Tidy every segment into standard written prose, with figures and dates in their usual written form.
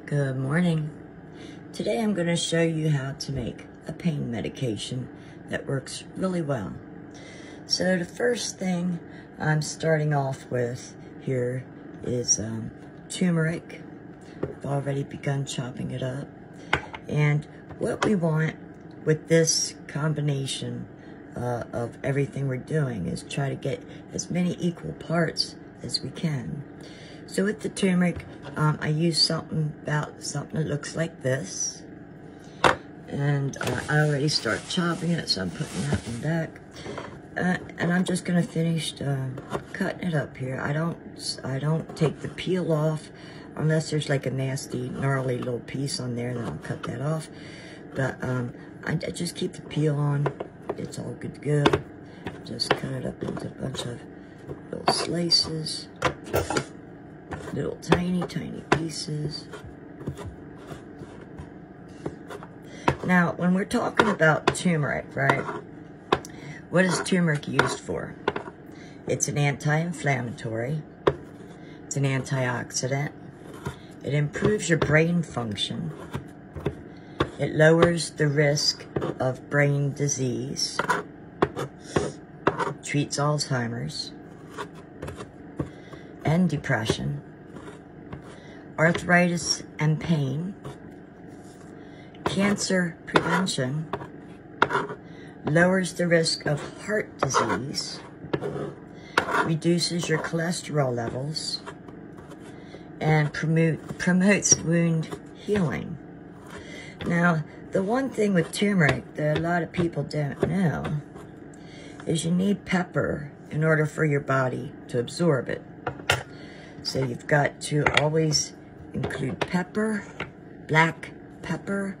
Good morning. Today I'm going to show you how to make a pain medication that works really well. So the first thing I'm starting off with here is turmeric. I've already begun chopping it up. And what we want with this combination of everything we're doing is try to get as many equal parts as we can. So with the turmeric, I use something that looks like this. And I already started chopping it, so I'm putting that in back. And I'm just gonna finish cutting it up here. I don't take the peel off unless there's like a nasty, gnarly little piece on there, then I'll cut that off. But I just keep the peel on. It's all good to go. Just cut it up into a bunch of little slices. Little tiny pieces. Now, when we're talking about turmeric, right? What is turmeric used for? It's an anti-inflammatory. It's an antioxidant. It improves your brain function. It lowers the risk of brain disease. Treats Alzheimer's and depression, arthritis and pain, cancer prevention, lowers the risk of heart disease, reduces your cholesterol levels, and promotes wound healing. Now, the one thing with turmeric that a lot of people don't know is you need pepper in order for your body to absorb it. So you've got to always include pepper, black pepper,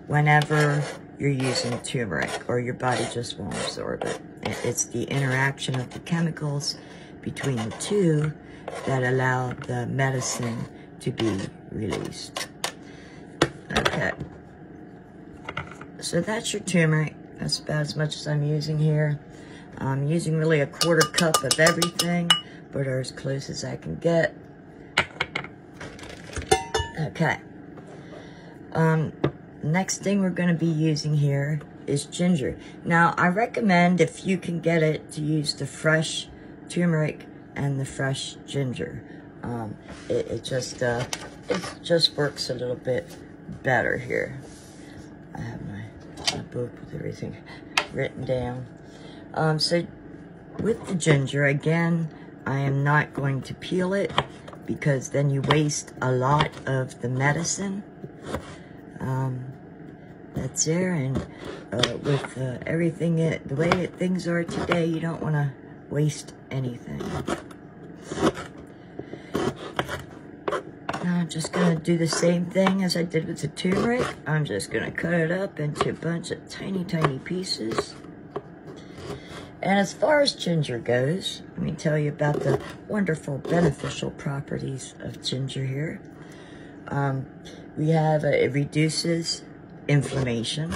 whenever you're using turmeric, or your body just won't absorb it. It's the interaction of the chemicals between the two that allow the medicine to be released. Okay. So that's your turmeric. That's about as much as I'm using here. I'm using really a 1/4 cup of everything, but are as close as I can get. Okay. Next thing we're going to be using here is ginger. Now, I recommend, if you can get it, to use the fresh turmeric and the fresh ginger. It just works a little bit better here. I have my book with everything written down. So with the ginger, again, I am not going to peel it because then you waste a lot of the medicine that's there. And with everything, the way things are today, you don't want to waste anything. Now I'm just going to do the same thing as I did with the turmeric. I'm just going to cut it up into a bunch of tiny pieces. And as far as ginger goes, let me tell you about the wonderful beneficial properties of ginger here. We have, it reduces inflammation.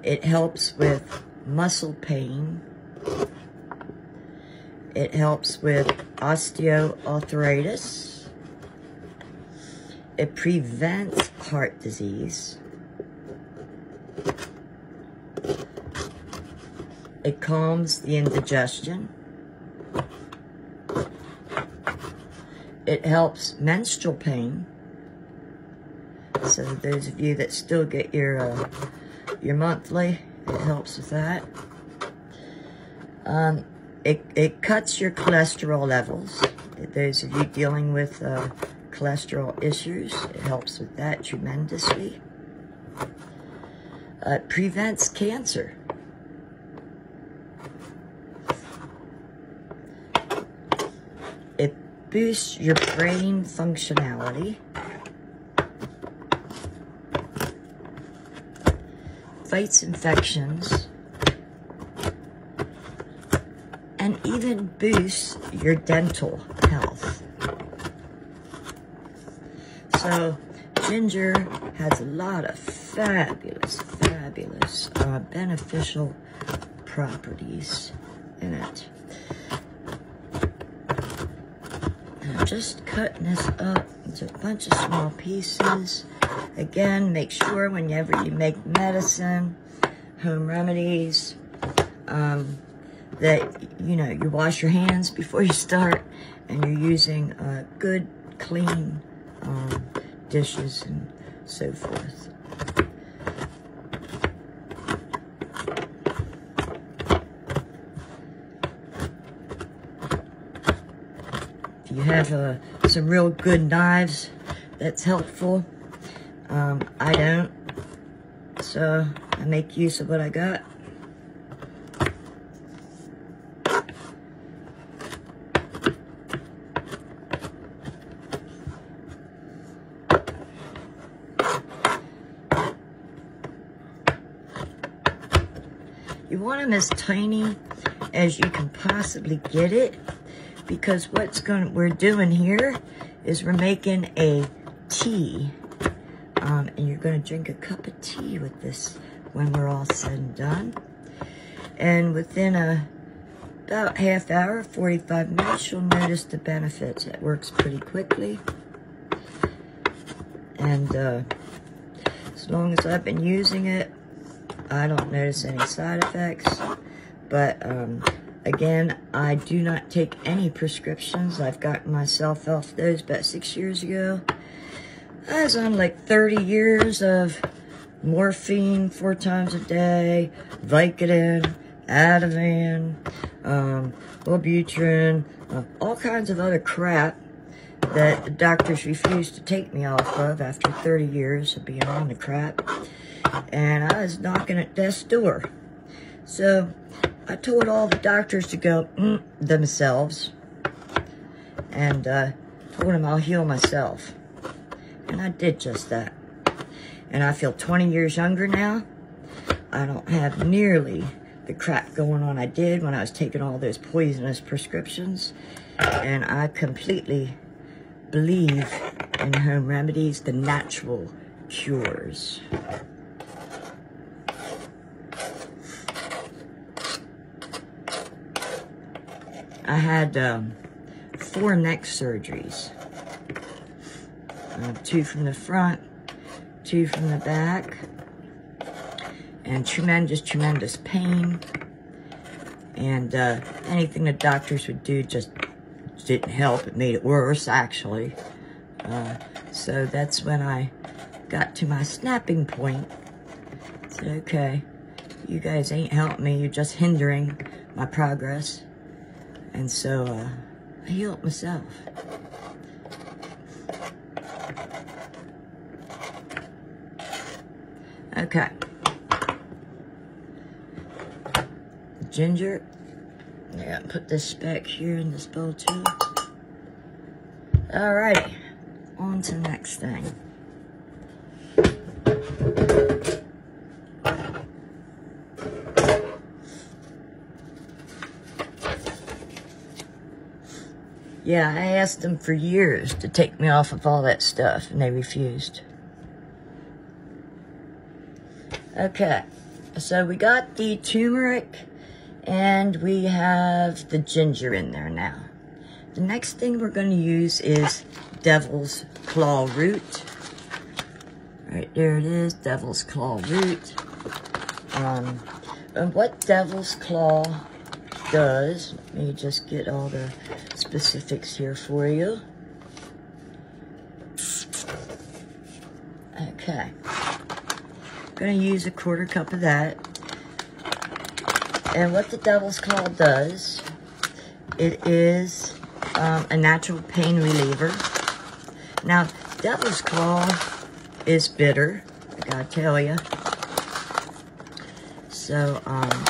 It helps with muscle pain. It helps with osteoarthritis. It prevents heart disease. It calms the indigestion. It helps menstrual pain. So those of you that still get your monthly, it helps with that. It cuts your cholesterol levels. Those of you dealing with cholesterol issues, it helps with that tremendously. It prevents cancer. It boosts your brain functionality. Fights infections. And even boosts your dental health. So ginger has a lot of fabulous beneficial properties in it. just cutting this up into a bunch of small pieces. Again, make sure whenever you make medicine, home remedies, that, you know, you wash your hands before you start, and you're using good, clean dishes and so forth. If you have some real good knives, that's helpful. I don't, so I make use of what I got. You want them as tiny as you can possibly get it, because we're doing here is we're making a tea, and you're going to drink a cup of tea with this when we're all said and done. And within about half hour, 45 minutes, you'll notice the benefits. It works pretty quickly, and as long as I've been using it, I don't notice any side effects. But again, I do not take any prescriptions. I've gotten myself off those about 6 years ago. I was on like 30 years of morphine 4 times a day, Vicodin, Ativan, Wellbutrin, all kinds of other crap that the doctors refused to take me off of after 30 years of being on the crap. And I was knocking at death's door. So I told all the doctors to go themselves, and told them I'll heal myself. And I did just that. And I feel 20 years younger now. I don't have nearly the crap going on I did when I was taking all those poisonous prescriptions. And I completely believe in home remedies, the natural cures. I had 4 neck surgeries. 2 from the front, 2 from the back, and tremendous pain. And anything the doctors would do just didn't help. It made it worse, actually. So that's when I got to my snapping point. I said, okay, you guys ain't helping me, you're just hindering my progress. And so I healed myself. Okay. Ginger. Yeah, put this back here in this bowl too. Alrighty. On to the next thing. Yeah, I asked them for years to take me off of all that stuff, and they refused. Okay, so we got the turmeric, and we have the ginger in there now. The next thing we're going to use is devil's claw root. Right there it is, devil's claw root. And what devil's claw does, let me just get all the specifics here for you. Okay, I'm gonna use a 1/4 cup of that. And what the devil's claw does, it is a natural pain reliever. Now, devil's claw is bitter, I gotta tell you. So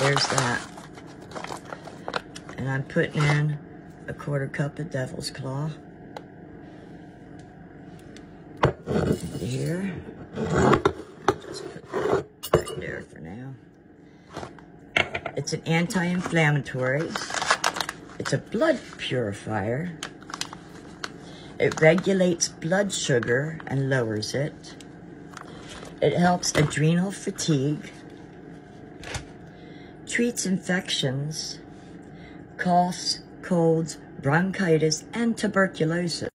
there's that. And I'm putting in a 1/4 cup of devil's claw. Here. Just put that right there for now. It's an anti-inflammatory. It's a blood purifier. It regulates blood sugar and lowers it. It helps adrenal fatigue. Treats infections, coughs, colds, bronchitis, and tuberculosis.